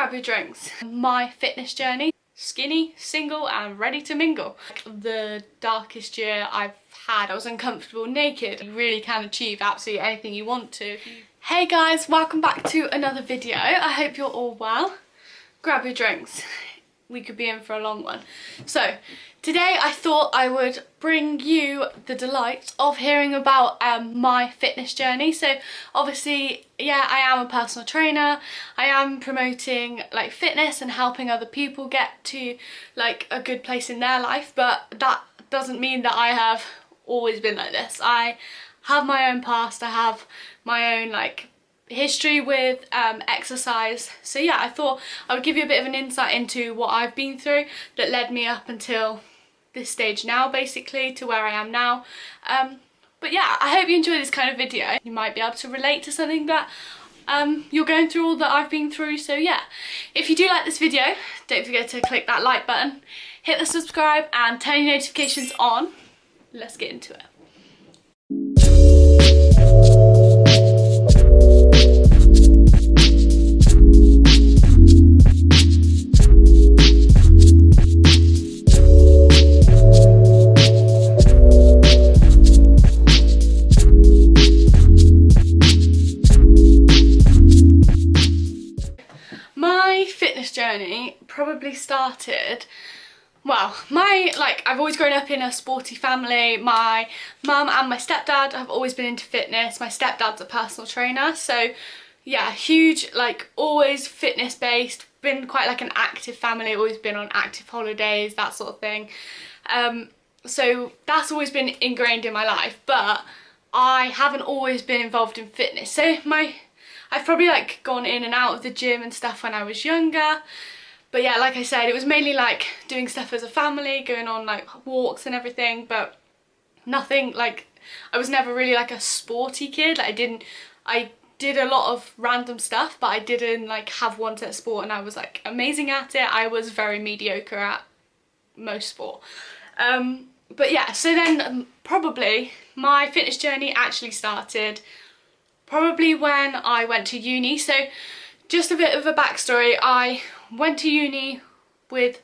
grab your drinks. My fitness journey, skinny, single and ready to mingle. The darkest year I've had. I was uncomfortable naked. You really can achieve absolutely anything you want to. Hey guys, welcome back to another video. I hope you're all well. Grab your drinks. We could be in for a long one. So today I thought I would bring you the delight of hearing about my fitness journey. So obviously, yeah, I am a personal trainer. I am promoting like fitness and helping other people get to like a good place in their life, but that doesn't mean that I have always been like this. I have my own past. I have my own like history with exercise. So yeah, I thought I would give you a bit of an insight into what I've been through that led me up until this stage now, basically, to where I am now. But yeah, I hope you enjoy this kind of video. You might be able to relate to something that you're going through or that I've been through. So yeah, if you do like this video, don't forget to click that like button, hit the subscribe and turn your notifications on. Let's get into it. My fitness journey probably started, well, I've always grown up in a sporty family. My mum and my stepdad have always been into fitness. My stepdad's a personal trainer, so yeah, huge, like always fitness based, been quite like an active family, always been on active holidays, that sort of thing. So that's always been ingrained in my life, but I haven't always been involved in fitness. So I've probably like gone in and out of the gym and stuff when I was younger. But yeah, like I said, it was mainly like doing stuff as a family, going on like walks and everything, but nothing like, I was never really like a sporty kid. Like I did a lot of random stuff, but I didn't like have one set sport and I was like amazing at it. I was very mediocre at most sport. But yeah, so then probably my fitness journey actually started probably when I went to uni. So just a bit of a backstory, I went to uni with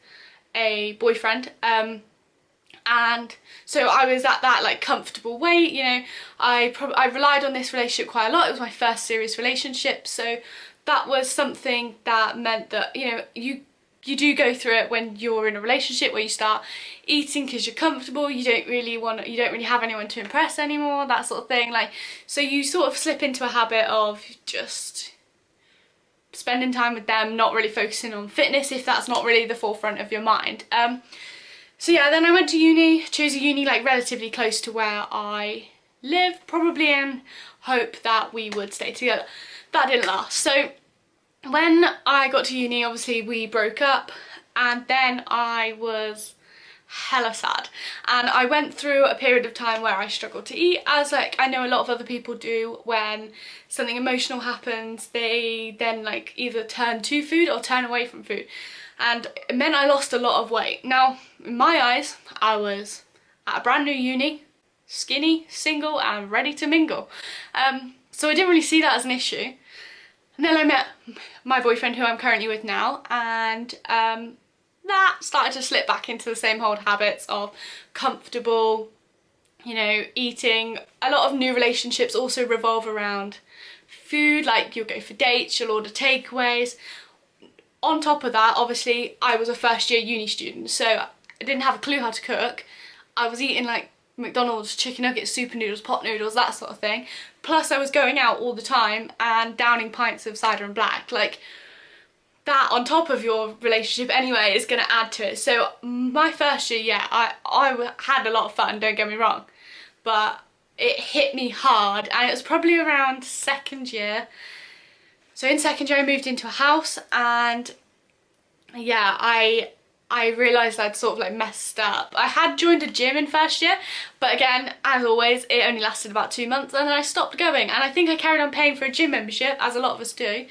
a boyfriend, and so I was at that like comfortable weight, you know. I relied on this relationship quite a lot. It was my first serious relationship, so that was something that meant that, you know, you do go through it when you're in a relationship where you start eating because you're comfortable, you don't really have anyone to impress anymore, that sort of thing. Like, so you sort of slip into a habit of just spending time with them, not really focusing on fitness if that's not really the forefront of your mind. So yeah, then I went to uni, chose a uni like relatively close to where I live, probably in hope that we would stay together. That didn't last. So when I got to uni, obviously we broke up, and then I was hella sad, and I went through a period of time where I struggled to eat, as like I know a lot of other people do. When something emotional happens, they then like either turn to food or turn away from food, and it meant I lost a lot of weight. Now in my eyes, I was at a brand new uni, skinny, single and ready to mingle, so I didn't really see that as an issue. And then I met my boyfriend, who I'm currently with now, and that started to slip back into the same old habits of comfortable, you know, eating. A lot of new relationships also revolve around food, like you'll go for dates, you'll order takeaways. On top of that, obviously, I was a first year uni student, so I didn't have a clue how to cook. I was eating like McDonald's chicken nuggets, super noodles, pot noodles, that sort of thing. Plus I was going out all the time and downing pints of cider and black. Like, that on top of your relationship anyway is going to add to it. So my first year, yeah, I had a lot of fun, don't get me wrong, but it hit me hard, and it was probably around second year. So in second year I moved into a house, and yeah, I realised I'd sort of like messed up. I had joined a gym in first year, but again, as always, it only lasted about 2 months, and then I stopped going, and I think I carried on paying for a gym membership, as a lot of us do,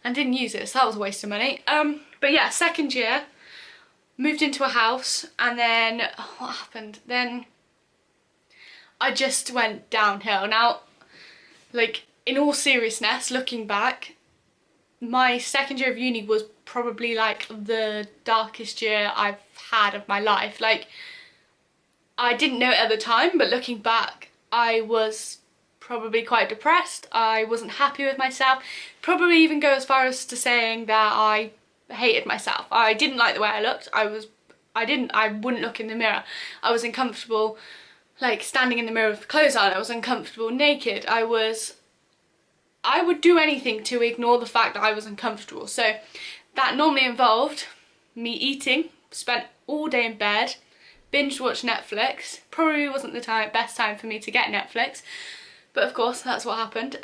and didn't use it, so that was a waste of money. But yeah, second year, moved into a house, and then what happened? Then I just went downhill. Now, like, in all seriousness, looking back, my second year of uni was probably like the darkest year I've had of my life. Like, I didn't know it at the time, but looking back, I was probably quite depressed. I wasn't happy with myself. Probably even go as far as to saying that I hated myself. I didn't like the way I looked. I wouldn't look in the mirror. I was uncomfortable, like, standing in the mirror with clothes on. I was uncomfortable naked. I would do anything to ignore the fact that I was uncomfortable. So that normally involved me eating, spent all day in bed, binge watched Netflix. Probably wasn't the best time for me to get Netflix, but of course that's what happened.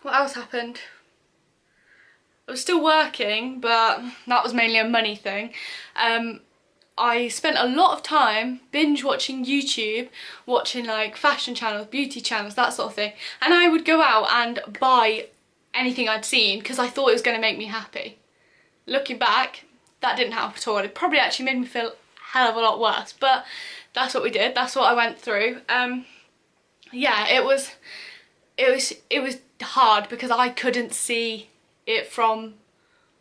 What else happened? I was still working, but that was mainly a money thing. I spent a lot of time binge watching YouTube, watching like fashion channels, beauty channels, that sort of thing. And I would go out and buy anything I'd seen because I thought it was going to make me happy. Looking back, that didn't help at all. It probably actually made me feel a hell of a lot worse, but that's what we did. That's what I went through. Yeah, it was hard because I couldn't see it from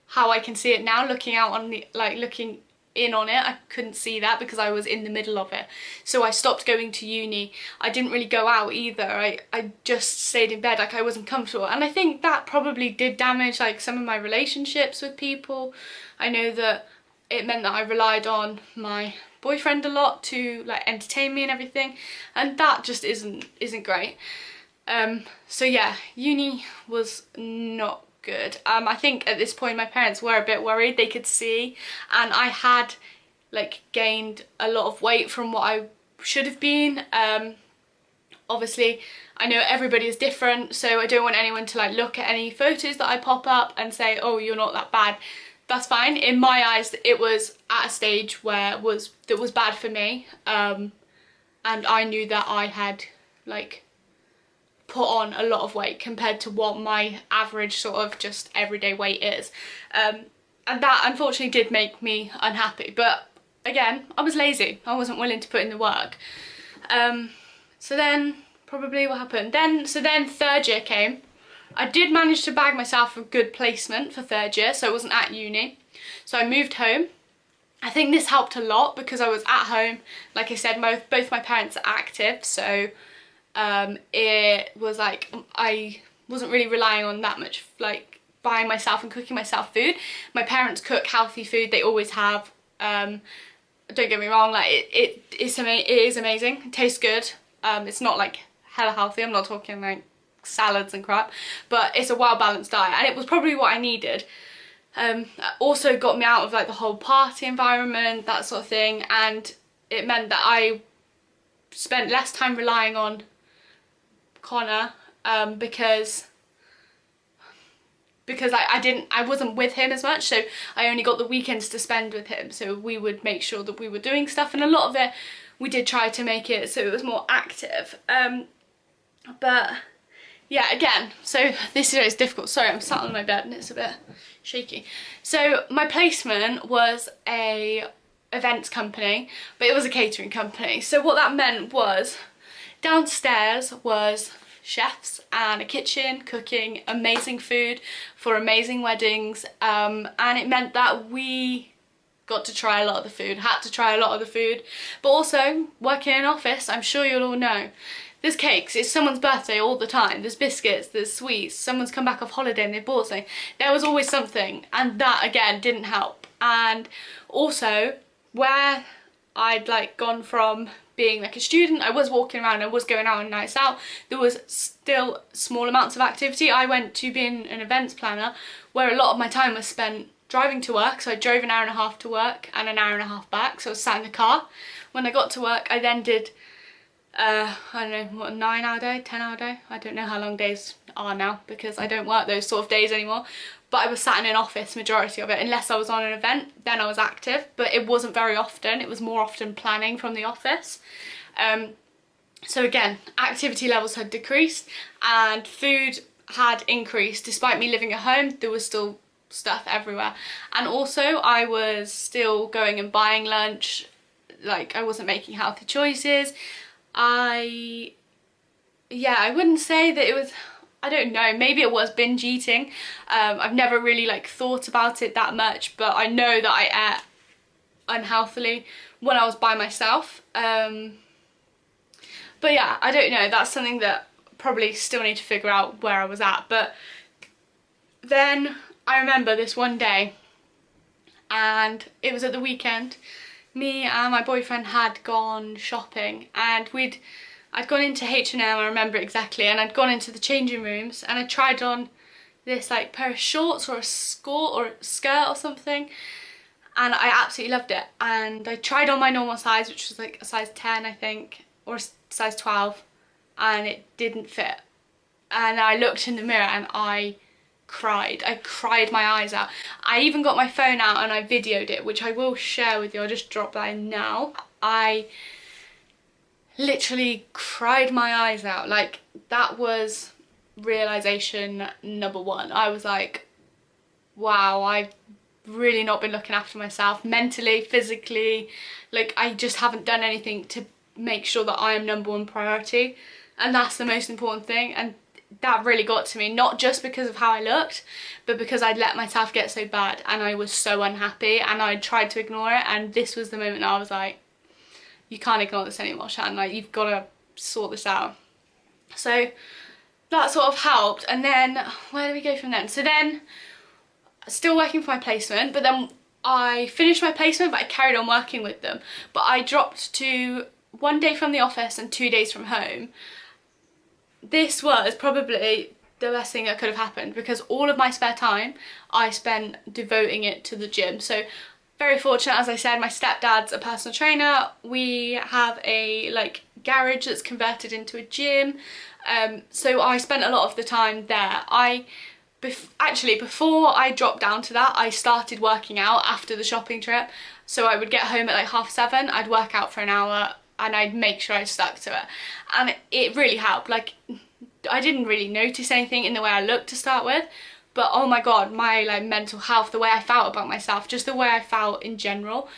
how I can see it now, looking out on the, like, looking in on it. I couldn't see that because I was in the middle of it. So I stopped going to uni. I didn't really go out either. I just stayed in bed. Like, I wasn't comfortable, and I think that probably did damage like some of my relationships with people. I know that it meant that I relied on my boyfriend a lot to like entertain me and everything, and that just isn't great. So yeah, uni was not good. I think at this point my parents were a bit worried. They could see, and I had like gained a lot of weight from what I should have been. Obviously I know everybody is different, so I don't want anyone to like look at any photos that I pop up and say, oh, you're not that bad. That's fine. In my eyes, it was at a stage where that was bad for me, and I knew that I had like put on a lot of weight compared to what my average sort of just everyday weight is, and that unfortunately did make me unhappy. But again, I was lazy. I wasn't willing to put in the work. So then probably what happened then, so then third year came. I did manage to bag myself a good placement for third year, so I wasn't at uni. So I moved home. I think this helped a lot because I was at home. Like I said, both my parents are active, so it was like I wasn't really relying on that much like buying myself and cooking myself food. My parents cook healthy food. They always have. Don't get me wrong, like it is amazing. It tastes good. It's not like hella healthy. I'm not talking like salads and crap, but it's a well balanced diet, and it was probably what I needed. Also got me out of like the whole party environment, that sort of thing, and it meant that I spent less time relying on Connor, because I wasn't with him as much, so I only got the weekends to spend with him. So we would make sure that we were doing stuff, and a lot of it we did try to make it so it was more active. But yeah, again, so this year is difficult. Sorry, I'm sat on my bed and it's a bit shaky. So my placement was a events company, but it was a catering company. So what that meant was downstairs was chefs and a kitchen cooking amazing food for amazing weddings, and it meant that we got to try a lot of the food, had to try a lot of the food. But also working in an office, I'm sure you'll all know, there's cakes, it's someone's birthday all the time, there's biscuits, there's sweets, someone's come back off holiday and they bought something. There was always something, and that again didn't help. And also where I'd like gone from being like a student, I was walking around, I was going out on nights out, there was still small amounts of activity. I went to being an events planner where a lot of my time was spent driving to work, so I drove an hour and a half to work and an hour and a half back, so I was sat in the car. When I got to work, I then did I don't know, what, a 9-hour day, 10-hour day? I don't know how long days are now because I don't work those sort of days anymore. But I was sat in an office majority of it, unless I was on an event, then I was active. But it wasn't very often, it was more often planning from the office. So again, activity levels had decreased and food had increased. Despite me living at home, there was still stuff everywhere. And also I was still going and buying lunch, like I wasn't making healthy choices. I wouldn't say that it was I don't know, maybe it was binge eating. I've never really like thought about it that much, but I know that I ate unhealthily when I was by myself. But yeah, I don't know, that's something that probably still need to figure out where I was at. But then I remember this one day, and it was at the weekend, me and my boyfriend had gone shopping, and I'd gone into H&M, I remember exactly, and I'd gone into the changing rooms and I tried on this like pair of shorts or a skirt or something, and I absolutely loved it. And I tried on my normal size, which was like a size 10 I think, or a size 12, and it didn't fit. And I looked in the mirror and I cried my eyes out. I even got my phone out and I videoed it, which I will share with you. I'll just drop that in now. I literally cried my eyes out. Like, that was realization number one. I was like, wow, I've really not been looking after myself mentally, physically. Like, I just haven't done anything to make sure that I am number one priority, and that's the most important thing. And that really got to me, not just because of how I looked, but because I'd let myself get so bad and I was so unhappy and I tried to ignore it. And this was the moment I was like, you can't ignore this anymore, Shan, like, you've got to sort this out. So that sort of helped. And then where do we go from then? So then, still working for my placement, but then I finished my placement, but I carried on working with them. But I dropped to 1 day from the office and 2 days from home. This was probably the best thing that could have happened, because all of my spare time I spent devoting it to the gym. So very fortunate, as I said, my stepdad's a personal trainer. We have a like garage that's converted into a gym. So I spent a lot of the time there. Actually, before I dropped down to that, I started working out after the shopping trip. So I would get home at like 7:30, I'd work out for an hour, and I'd make sure I stuck to it. And it really helped. Like, I didn't really notice anything in the way I looked to start with, but oh my god, my like mental health, the way I felt about myself, just the way I felt in general,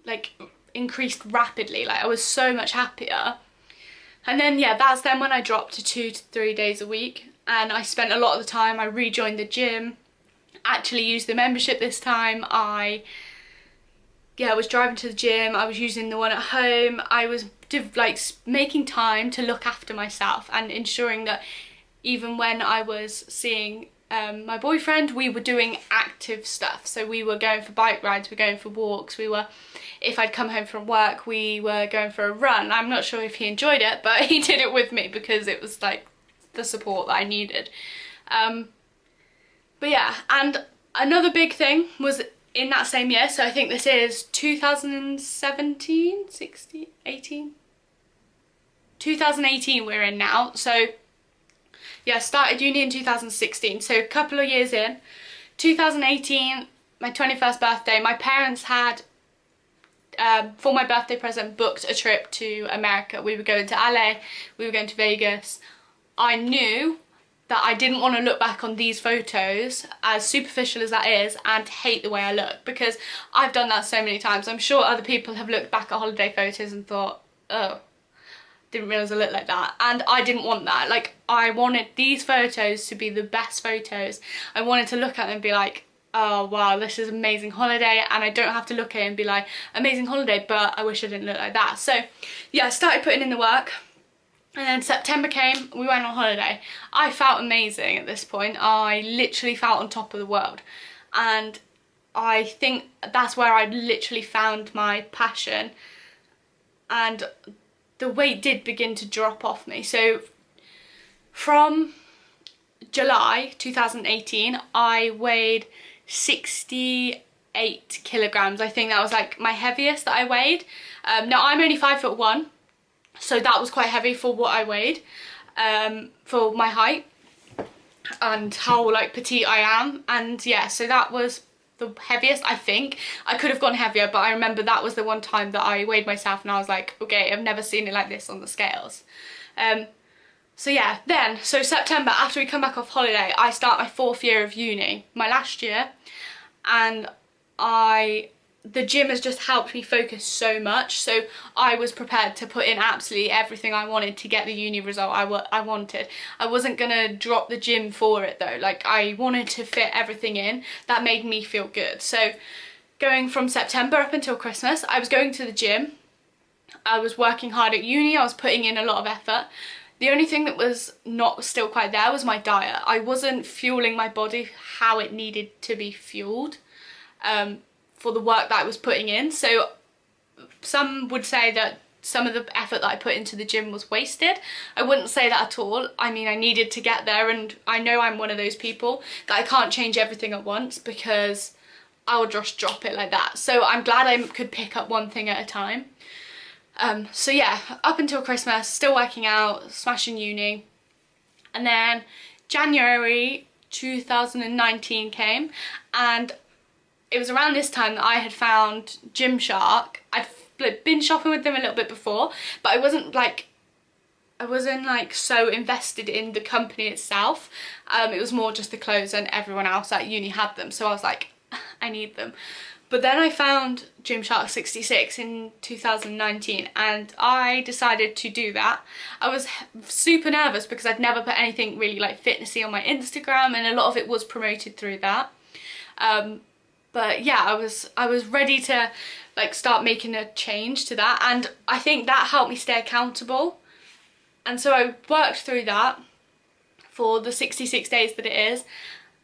like, increased rapidly. Like, I was so much happier. And then yeah, that's then when I dropped to 2 to 3 days a week, and I spent a lot of the time, I rejoined the gym, actually used the membership this time. I was driving to the gym, I was using the one at home. I was like making time to look after myself and ensuring that even when I was seeing my boyfriend, we were doing active stuff. So we were going for bike rides, we were going for walks, if I'd come home from work, we were going for a run. I'm not sure if he enjoyed it, but he did it with me because it was like the support that I needed. But yeah, and another big thing was in that same year, so I think this is 2017, 16, 18? 2018 we're in now. So yeah, started uni in 2016, so a couple of years in. 2018, my 21st birthday, my parents had, for my birthday present, booked a trip to America. We were going to LA, we were going to Vegas. I knew that I didn't want to look back on these photos, as superficial as that is, and hate the way I look, because I've done that so many times. I'm sure other people have looked back at holiday photos and thought, oh, didn't realise I looked like that. And I didn't want that. Like, I wanted these photos to be the best photos. I wanted to look at them and be like, oh wow, this is an amazing holiday, and I don't have to look at it and be like, amazing holiday, but I wish I didn't look like that. So yeah, I started putting in the work. And then September came, we went on holiday. I felt amazing at this point. I literally felt on top of the world. And I think that's where I literally found my passion. And the weight did begin to drop off me. So from July 2018, I weighed 68 kilograms. I think that was like my heaviest that I weighed. Now I'm only 5'1". So that was quite heavy for what I weighed, for my height and how like petite I am. And yeah, so that was the heaviest, I think. I could have gone heavier, but I remember that was the one time that I weighed myself and I was like, okay, I've never seen it like this on the scales. So yeah, so September, after we come back off holiday, I start my 4th year of uni, my last year, and I the gym has just helped me focus so much. So I was prepared to put in absolutely everything I wanted to get the uni result I wanted. I wasn't gonna drop the gym for it though. Like, I wanted to fit everything in. That made me feel good. So going from September up until Christmas, I was going to the gym. I was working hard at uni. I was putting in a lot of effort. The only thing that was not still quite there was my diet. I wasn't fueling my body how it needed to be fueled. For the work that I was putting in. So some would say that some of the effort that I put into the gym was wasted. I wouldn't say that at all. I mean, I needed to get there, and I know I'm one of those people that I can't change everything at once, because I would just drop it like that. So I'm glad I could pick up one thing at a time. So yeah, up until Christmas, still working out, smashing uni. And then January 2019 came, and it was around this time that I had found Gymshark. I'd been shopping with them a little bit before, but I wasn't like so invested in the company itself. It was more just the clothes, and everyone else at uni had them, so I was like, I need them. But then I found Gymshark 66 in 2019, and I decided to do that. I was super nervous because I'd never put anything really like fitnessy on my Instagram, and a lot of it was promoted through that. But yeah, I was ready to like start making a change to that, and I think that helped me stay accountable. And so I worked through that for the 66 days that it is.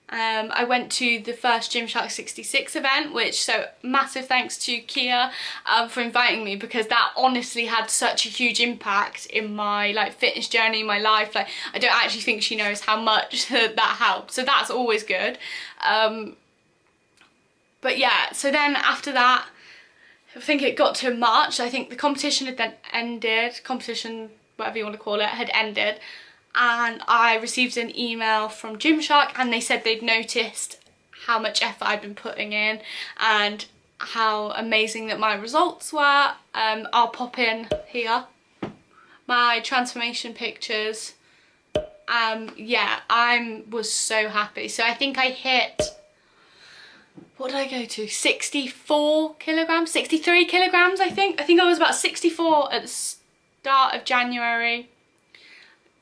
I went to the first Gymshark 66 event, which, so massive thanks to Kia for inviting me, because that honestly had such a huge impact in my like fitness journey, my life. Like, I don't actually think she knows how much that helped, so that's always good. But yeah, so then after that, I think it got to March. I think the competition had then ended, competition, whatever you want to call it, had ended. And I received an email from Gymshark, and they said they'd noticed how much effort I'd been putting in and how amazing that my results were. I'll pop in here my transformation pictures. Yeah, I was so happy. So I think I hit, what did I go to? 64 kilograms, 63 kilograms, I think. I think I was about 64 at the start of January.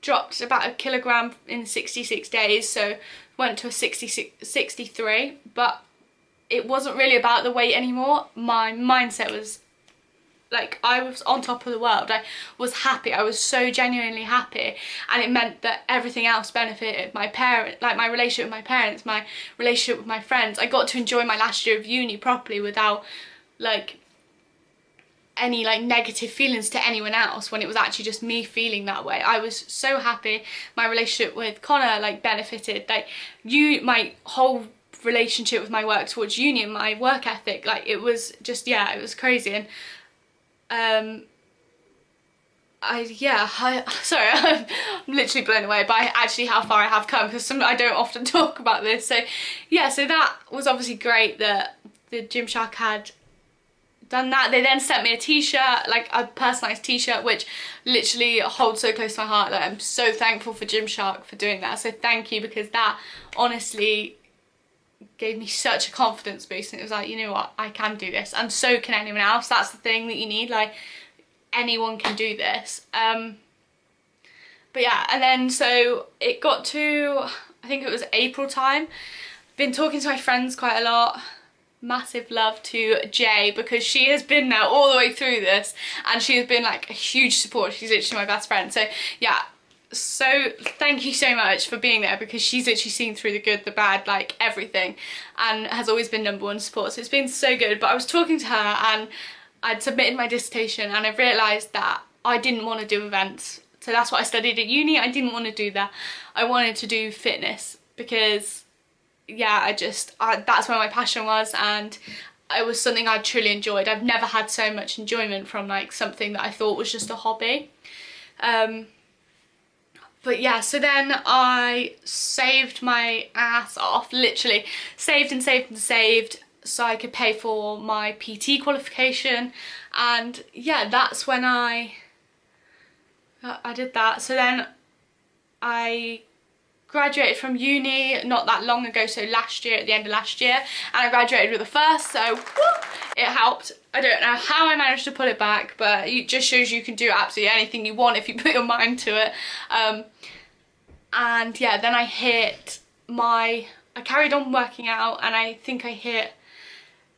Dropped about a kilogram in 66 days, so went to a 63, but it wasn't really about the weight anymore. My mindset was like, I was on top of the world. I was happy. I was so genuinely happy, and it meant that everything else benefited. My parents, like my relationship with my parents, my relationship with my friends. I got to enjoy my last year of uni properly without like any like negative feelings to anyone else, when it was actually just me feeling that way. I was so happy. My relationship with Connor like benefited. Like, my whole relationship with my work towards uni and my work ethic, like, it was just, yeah, it was crazy. And sorry, I'm literally blown away by actually how far I have come, because I don't often talk about this. So yeah, so that was obviously great that the Gymshark had done that. They then sent me a t-shirt, like a personalised t-shirt, which literally holds so close to my heart. Like, I'm so thankful for Gymshark for doing that. So thank you, because that honestly gave me such a confidence boost, and it was like, you know what, I can do this, and so can anyone else. That's the thing that you need, like, anyone can do this. But yeah, and then so it got to, I think it was April time. Been talking to my friends quite a lot. Massive love to Jay, because she has been there all the way through this, and she has been like a huge support. She's literally my best friend. So yeah, so thank you so much for being there, because she's literally seen through the good, the bad, like everything, and has always been #1 support. So it's been so good. But I was talking to her, and I'd submitted my dissertation, and I realised that I didn't want to do events. So that's what I studied at uni. I didn't want to do that. I wanted to do fitness, because yeah, that's where my passion was, and it was something I truly enjoyed. I've never had so much enjoyment from like something that I thought was just a hobby. But yeah, so then I saved my ass off, literally saved and saved and saved, so I could pay for my PT qualification. And yeah, that's when I did that. So then I graduated from uni not that long ago, so last year, at the end of last year, and I graduated with a first, so woo, it helped. I don't know how I managed to pull it back, but it just shows you can do absolutely anything you want if you put your mind to it. And yeah, then I carried on working out, and I think I hit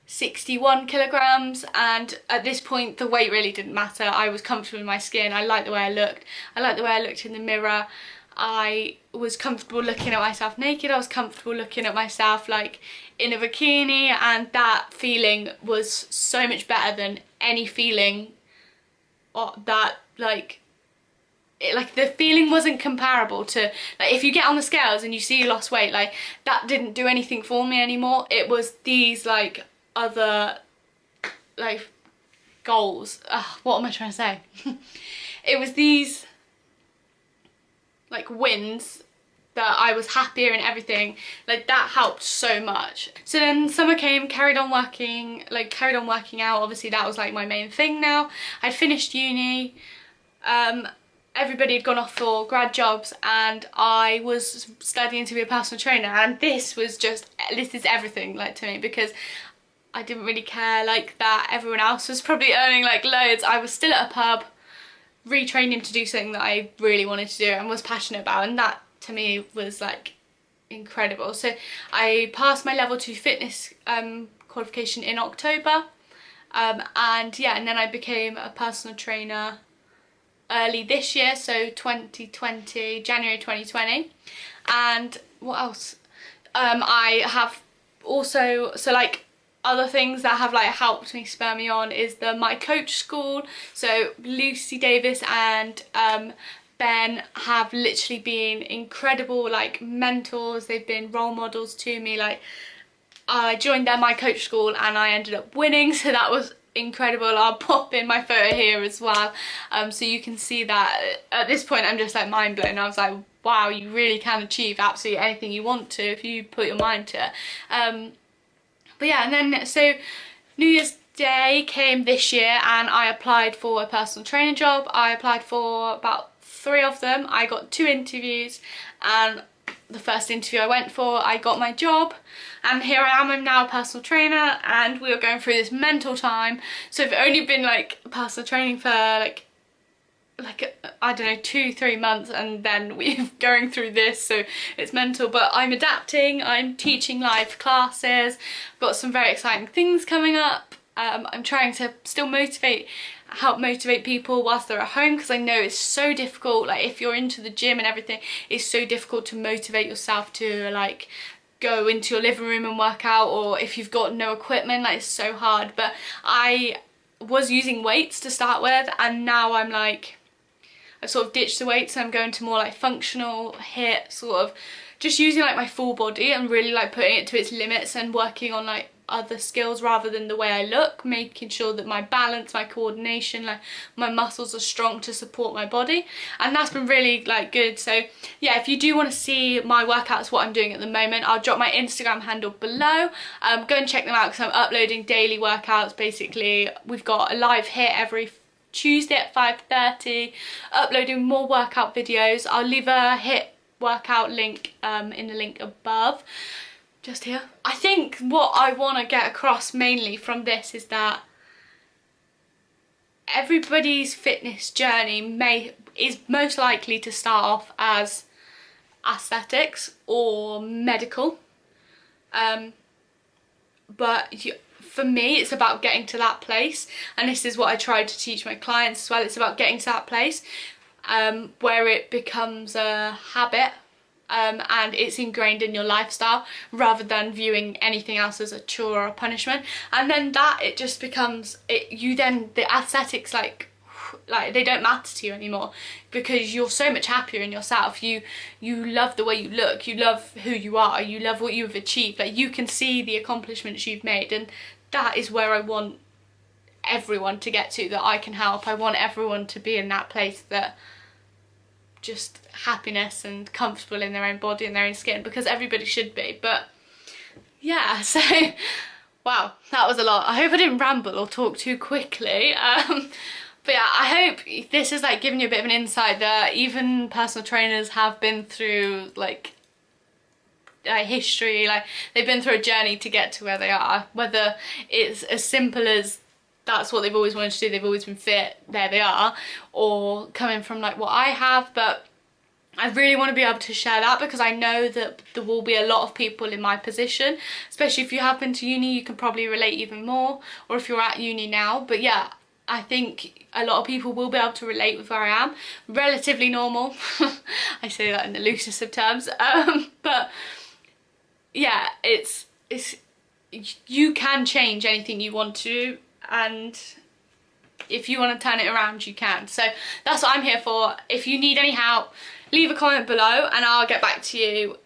61 kilograms, and at this point the weight really didn't matter. I was comfortable in my skin, I liked the way I looked, I liked the way I looked in the mirror, I was comfortable looking at myself naked, I was comfortable looking at myself like in a bikini, and that feeling was so much better than any feeling that like the feeling wasn't comparable to, like, if you get on the scales and you see you lost weight, like that didn't do anything for me anymore. It was these like other like goals, what am I trying to say? It was these like wins that I was happier and everything, like that helped so much. So then summer came, carried on working out. Obviously that was like my main thing now. I'd finished uni, everybody had gone off for grad jobs, and I was studying to be a personal trainer, and this is everything like to me, because I didn't really care like that everyone else was probably earning like loads. I was still at a pub retraining to do something that I really wanted to do and was passionate about, and that to me was like incredible. So I passed my level 2 fitness qualification in October, and yeah, and then I became a personal trainer early this year, so January 2020. And what else? I have also, so like other things that have like helped me spur me on is my coach school. So Lucy Davis and Ben have literally been incredible like mentors. They've been role models to me. Like I joined my coach school and I ended up winning, so that was incredible. I'll pop in my photo here as well, so you can see that. At this point I'm just like mind blown. I was like, wow, you really can achieve absolutely anything you want to if you put your mind to it. But yeah, and then so New Year's Day came this year and I applied for a personal trainer job. I applied for about 3 of them. I got 2 interviews, and the first interview I went for, I got my job, and here I am. I'm now a personal trainer, and we are going through this mental time. So I've only been like personal training for like I don't know, 2-3 months, and then we're going through this, so it's mental. But I'm adapting, I'm teaching live classes, got some very exciting things coming up. I'm trying to still help motivate people whilst they're at home, because I know it's so difficult. Like if you're into the gym and everything, it's so difficult to motivate yourself to like go into your living room and work out, or if you've got no equipment, like it's so hard. But I was using weights to start with, and now I'm like, I've sort of ditched the weights and I'm going to more like functional HIIT, sort of just using like my full body and really like putting it to its limits and working on like other skills rather than the way I look, making sure that my balance, my coordination, like my muscles are strong to support my body, and that's been really like good. So yeah, if you do want to see my workouts, what I'm doing at the moment, I'll drop my Instagram handle below. Go and check them out, because I'm uploading daily workouts. Basically we've got a live HIIT every Tuesday at 5:30, uploading more workout videos. I'll leave a HIIT workout link in the link above, just here. I think what I want to get across mainly from this is that everybody's fitness journey is most likely to start off as aesthetics or medical, but for me it's about getting to that place, and this is what I try to teach my clients as well. It's about getting to that place where it becomes a habit, and it's ingrained in your lifestyle, rather than viewing anything else as a chore or a punishment. And then it just becomes the aesthetics like they don't matter to you anymore, because you're so much happier in yourself. You love the way you look, you love who you are, you love what you've achieved. Like you can see the accomplishments you've made, and that is where I want everyone to get to, that I can help. I want everyone to be in that place, that just happiness and comfortable in their own body and their own skin, because everybody should be. But yeah, so wow, that was a lot. I hope I didn't ramble or talk too quickly. But yeah, I hope this is like giving you a bit of an insight that even personal trainers have been through like history, like they've been through a journey to get to where they are, whether it's as simple as that's what they've always wanted to do, they've always been fit, there they are, or coming from like what I have. But I really want to be able to share that, because I know that there will be a lot of people in my position, especially if you have been to uni, you can probably relate even more, or if you're at uni now. But yeah, I think a lot of people will be able to relate with where I am. Relatively normal. I say that in the loosest of terms. But yeah, it's you can change anything you want to, and if you want to turn it around, you can. So that's what I'm here for. If you need any help, leave a comment below and I'll get back to you.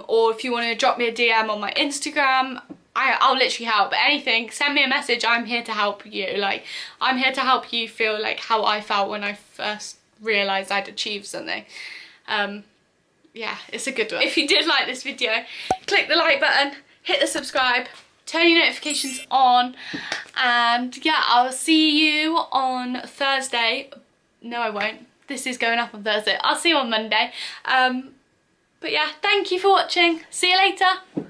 Or if you want to drop me a DM on my Instagram, I'll literally help. But anything, send me a message. I'm here to help you. Like, I'm here to help you feel like how I felt when I first realised I'd achieved something. Yeah, it's a good one. If you did like this video, click the like button, hit the subscribe, turn your notifications on, and yeah, I'll see you on Thursday. No, I won't. This is going up on Thursday. I'll see you on Monday. But yeah, thank you for watching. See you later.